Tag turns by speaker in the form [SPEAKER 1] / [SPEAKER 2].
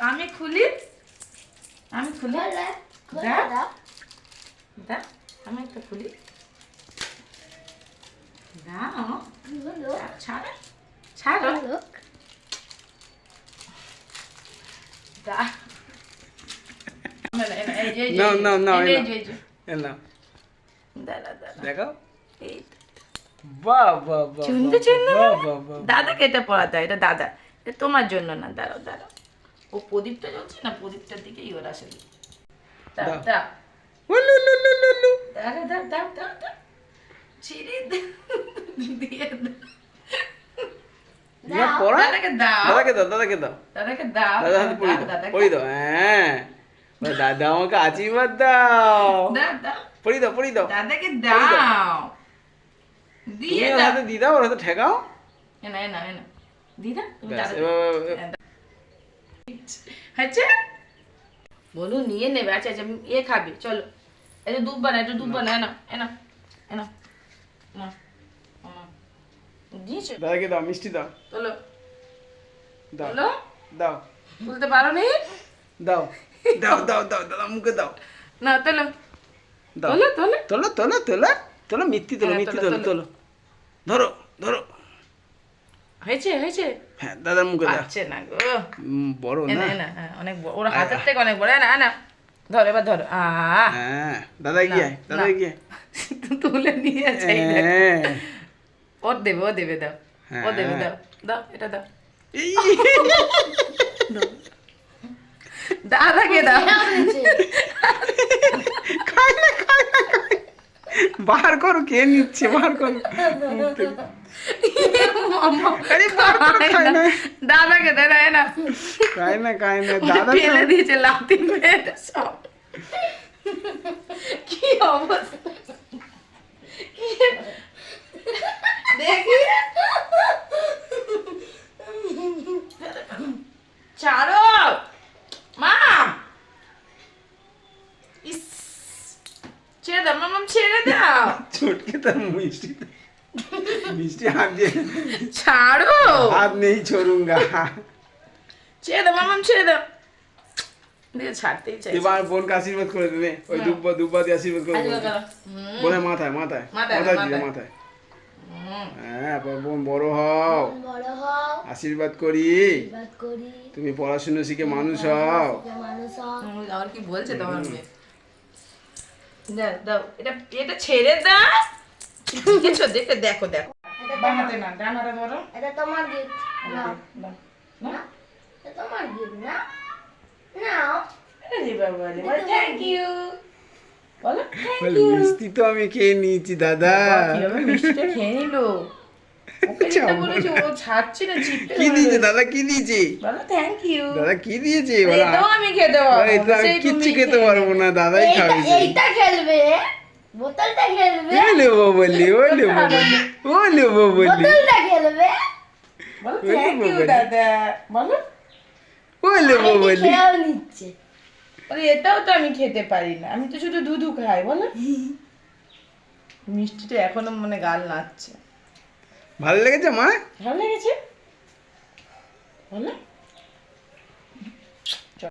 [SPEAKER 1] আমি খুলি আমি একটা খুলি দাও ছাড়ো ছাড়ো দাদাকে এটা পড়াতে হয়, এটা দাদা, এটা তোমার জন্য না। দাঁড়াও দাঁড়াও, ও প্রদীপটা জ্বলছে না, প্রদীপটার দিকেই ওর আসলে
[SPEAKER 2] দাদা আমাকে আশীর্বাদ দাও, পড়ি দাও পড়ি দাও,
[SPEAKER 1] দাদাকে দাও, দিয়ে
[SPEAKER 2] হাতে দি দাও, ওর হাতে ঠেকাও।
[SPEAKER 1] এনা এনা এনা দিদা তুমি বলু নিয়ে নেবে। আচ্ছা আচ্ছা এ খাবি, চলো এটা দুধ বানা, এটা দুধ বানা, এনা এনা এনা দিয়েছো
[SPEAKER 2] দাদাকে দাও, মিষ্টি দাও,
[SPEAKER 1] চলো
[SPEAKER 2] দাও
[SPEAKER 1] চলো
[SPEAKER 2] দাও,
[SPEAKER 1] বলতে পারো নি,
[SPEAKER 2] দাও দাও দাও দাও দাদা মুখে দাও
[SPEAKER 1] না চলো
[SPEAKER 2] দাও,
[SPEAKER 1] তোলো তোলো
[SPEAKER 2] তোলো তোলো তোলো তোলো, মিথ্যি তোলো, মিথ্যি তোলো, তোলো, ধরো ধরো,
[SPEAKER 1] হয়েছে হয়েছে,
[SPEAKER 2] হ্যাঁ দাদার মুখে দাও,
[SPEAKER 1] আছে না গো,
[SPEAKER 2] বড় না,
[SPEAKER 1] অনেক বড়, ওর হাতের থেকে অনেক বড়, না না ধরো এবার ধরো,
[SPEAKER 2] হ্যাঁ দাদা গিয়ে, দাদা গিয়ে
[SPEAKER 1] তুলে নিয়ে আছে, ওর দেবে, ও দেবে, দাও ও দেবে, দাও দাও এটা দাও, দাদাকে দাও,
[SPEAKER 2] বার করো, কে নিচ্ছে, বার করো,
[SPEAKER 1] দাদাকে দে না,
[SPEAKER 2] খায় না খায় না, দাদা
[SPEAKER 1] ফেলে দিয়েছে লাথি মেরে সব, কি অবস্থা দেখি, ছাড়ো মা, ইস ছেড়ে দাও মাম, ছেড়ে দাও,
[SPEAKER 2] ছোটকে তার মিষ্টি মিষ্টি হাত দিয়ে,
[SPEAKER 1] ছাড়ো
[SPEAKER 2] হাত নেই छोड़ूंगा,
[SPEAKER 1] ছেড়ে দাও মাম, ছেড়ে দাও, দিয়ে ছাড়তেই চাই,
[SPEAKER 2] এবার বোনকে আশীর্বাদ করে দেবে, ওই দুব্বা দুব্বা দিয়ে আশীর্বাদ করে দেবে, বোনের মাথায় মাথায় মাথায় দিবে, মাথায়, হ্যাঁ বোন বড় হও, আশীর্বাদ করি, তুমি পড়াশোনা শিখে মানুষ হও,
[SPEAKER 1] আর কি বলছে তোমার মেয়ে, দাও দাও এটা, এটা ছেড়ে দাও, কিছু দেখে দেখো দেখো, বানাতে না ডানাটা ধরো,
[SPEAKER 3] এটা তোমার গিফট, নাও
[SPEAKER 1] না
[SPEAKER 3] এটা তোমার গিফট, না নাও,
[SPEAKER 1] আরে বাবা রে, থ্যাংক ইউ বলো, থ্যাংক
[SPEAKER 2] বল মিষ্টি তো আমি খেয়ে নিয়েছি দাদা,
[SPEAKER 1] কিভাবে মিষ্টিটা খেয়ে নিলো, ওকে যেটা বলেছি ও ছাড়ছে না, চিপতে
[SPEAKER 2] কি দিয়েছে দাদা, কি দিয়েছে
[SPEAKER 1] বলো, থ্যাংক ইউ
[SPEAKER 2] দাদা, কি দিয়েছে
[SPEAKER 1] বলো, এটাও আমি খেতে পারবো,
[SPEAKER 2] এটা আমি কিচ্ছু খেতে পারবো না, দাদাই খাবে,
[SPEAKER 3] এইটা খেলবে, বোতলটা খেলবে,
[SPEAKER 2] ওলে বলি, ওলে বলি, ওলে বলি,
[SPEAKER 3] বোতলটা খেলবে,
[SPEAKER 1] বলো থ্যাংক ইউ দাদা, বলো
[SPEAKER 2] ওলে বলি,
[SPEAKER 3] খেয়াল নিচ্ছে,
[SPEAKER 1] বলে এটাও তো আমি খেতে পারি না, আমি তো শুধু দুধ খাই, বলো মিষ্টিটা এখনো মানে গাল নাচছে,
[SPEAKER 2] ভালো লেগেছে মা,
[SPEAKER 1] ভালো লেগেছে বলো।